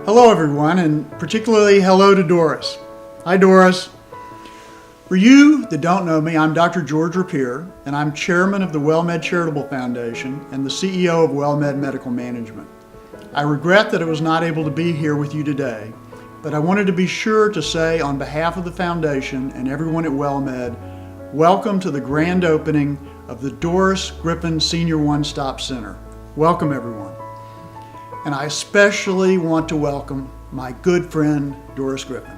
Hello everyone, and particularly hello to Doris. Hi Doris. For you that don't know me, I'm Dr. George Rapier, and I'm chairman of the WellMed Charitable Foundation and the CEO of WellMed Medical Management. I regret that I was not able to be here with you today, but I wanted to be sure to say on behalf of the foundation and everyone at WellMed, welcome to the grand opening of the Doris Griffin Senior One-Stop Center. Welcome everyone. And I especially want to welcome my good friend, Doris Griffin.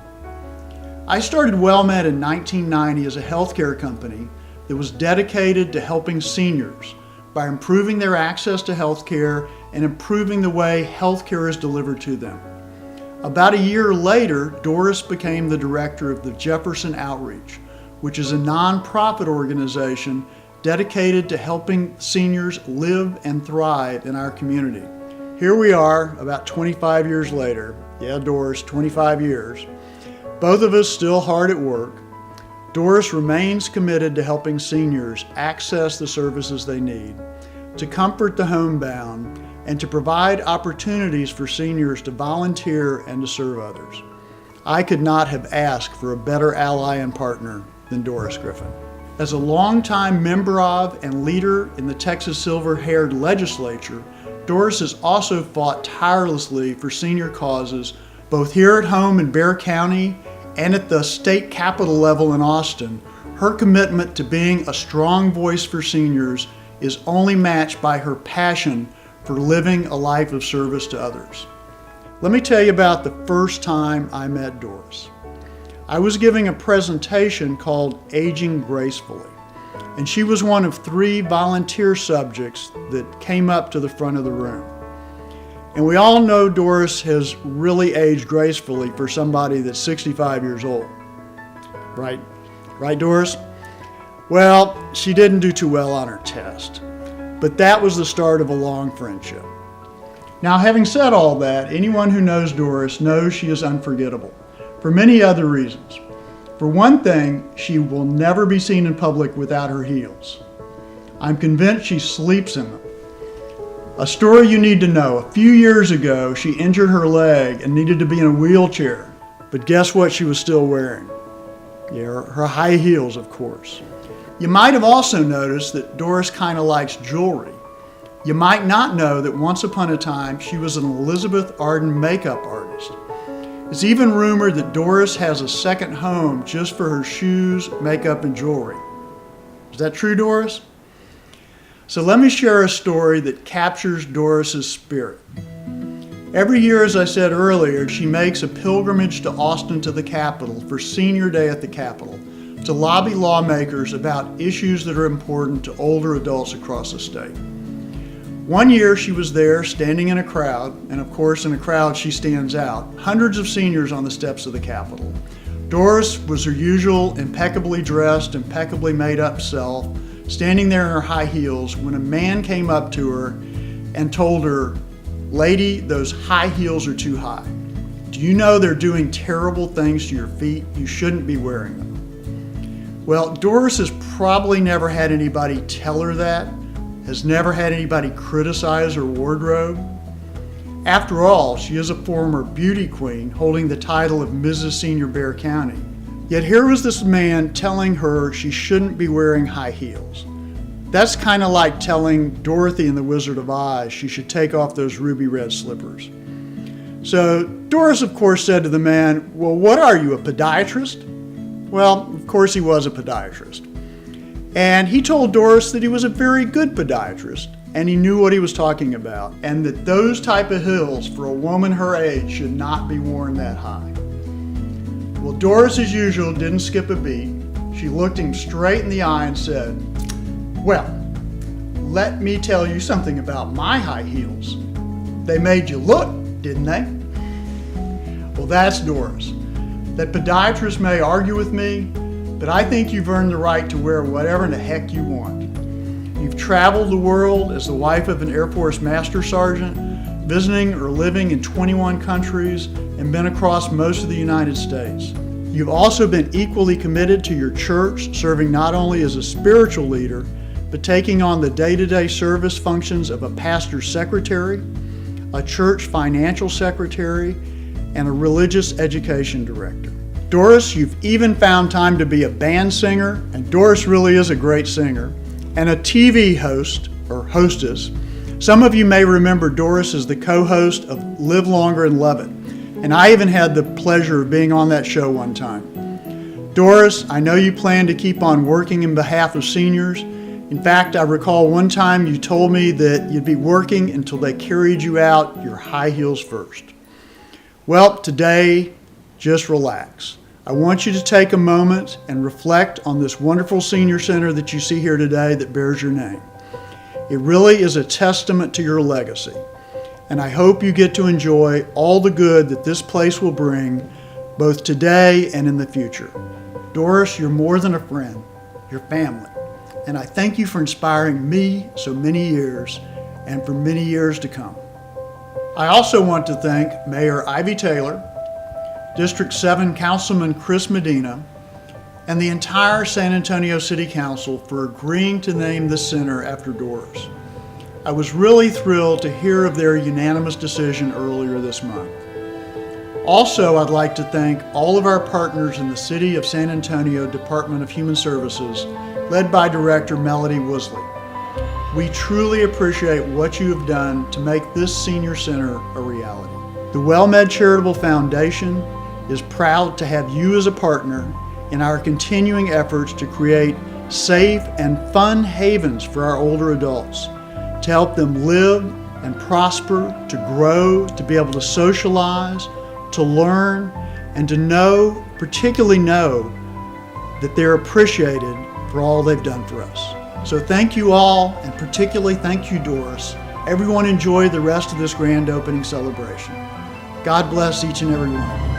I started WellMed in 1990 as a healthcare company that was dedicated to helping seniors by improving their access to healthcare and improving the way healthcare is delivered to them. About a year later, Doris became the director of the Jefferson Outreach, which is a nonprofit organization dedicated to helping seniors live and thrive in our community. Here we are, about 25 years later. Yeah, Doris, 25 years. Both of us still hard at work. Doris remains committed to helping seniors access the services they need, to comfort the homebound, and to provide opportunities for seniors to volunteer and to serve others. I could not have asked for a better ally and partner than Doris Griffin. As a longtime member of and leader in the Texas Silver-Haired Legislature, Doris has also fought tirelessly for senior causes, both here at home in Bexar County and at the state capitol level in Austin. Her commitment to being a strong voice for seniors is only matched by her passion for living a life of service to others. Let me tell you about the first time I met Doris. I was giving a presentation called Aging Gracefully, and she was one of 3 volunteer subjects that came up to the front of the room. And we all know Doris has really aged gracefully for somebody that's 65 years old. Right? Right, Doris? Well, she didn't do too well on her test, but that was the start of a long friendship. Now, having said all that, anyone who knows Doris knows she is unforgettable for many other reasons. For one thing, she will never be seen in public without her heels. I'm convinced she sleeps in them. A story you need to know: a few years ago, she injured her leg and needed to be in a wheelchair. But guess what she was still wearing? Yeah, her high heels, of course. You might have also noticed that Doris kind of likes jewelry. You might not know that once upon a time, she was an Elizabeth Arden makeup artist. It's even rumored that Doris has a second home just for her shoes, makeup, and jewelry. Is that true, Doris? So let me share a story that captures Doris's spirit. Every year, as I said earlier, she makes a pilgrimage to Austin to the Capitol for Senior Day at the Capitol to lobby lawmakers about issues that are important to older adults across the state. One year she was there standing in a crowd, and of course in a crowd she stands out, hundreds of seniors on the steps of the Capitol. Doris was her usual impeccably dressed, impeccably made up self, standing there in her high heels when a man came up to her and told her, "Lady, those high heels are too high. Do you know they're doing terrible things to your feet? You shouldn't be wearing them." Well, Doris has probably never had anybody tell her that, has never had anybody criticize her wardrobe. After all, she is a former beauty queen holding the title of Mrs. Senior Bexar County. Yet here was this man telling her she shouldn't be wearing high heels. That's kind of like telling Dorothy in The Wizard of Oz she should take off those ruby red slippers. So Doris, of course, said to the man, "Well, what are you, a podiatrist?" Well, of course he was a podiatrist. And he told Doris that he was a very good podiatrist and he knew what he was talking about, and that those type of heels for a woman her age should not be worn that high. Well, Doris, as usual, didn't skip a beat. She looked him straight in the eye and said, "Well, let me tell you something about my high heels. They made you look, didn't they?" Well, that's Doris. That podiatrists may argue with me, but I think you've earned the right to wear whatever the heck you want. You've traveled the world as the wife of an Air Force Master Sergeant, visiting or living in 21 countries and been across most of the United States. You've also been equally committed to your church, serving not only as a spiritual leader, but taking on the day-to-day service functions of a pastor's secretary, a church financial secretary, and a religious education director. Doris, you've even found time to be a band singer, and Doris really is a great singer, and a TV host or hostess. Some of you may remember Doris as the co-host of Live Longer and Love It, and I even had the pleasure of being on that show one time. Doris, I know you plan to keep on working in behalf of seniors. In fact, I recall one time you told me that you'd be working until they carried you out your high heels first. Well, today, just relax. I want you to take a moment and reflect on this wonderful senior center that you see here today that bears your name. It really is a testament to your legacy, and I hope you get to enjoy all the good that this place will bring, both today and in the future. Doris, you're more than a friend, you're family, and I thank you for inspiring me so many years and for many years to come. I also want to thank Mayor Ivy Taylor, District 7 Councilman Chris Medina, and the entire San Antonio City Council for agreeing to name this center after Doris. I was really thrilled to hear of their unanimous decision earlier this month. Also, I'd like to thank all of our partners in the City of San Antonio Department of Human Services, led by Director Melody Woosley. We truly appreciate what you have done to make this senior center a reality. The WellMed Charitable Foundation is proud to have you as a partner in our continuing efforts to create safe and fun havens for our older adults, to help them live and prosper, to grow, to be able to socialize, to learn, and to know, particularly know, that they're appreciated for all they've done for us. So thank you all, and particularly thank you, Doris. Everyone enjoy the rest of this grand opening celebration. God bless each and every one of you.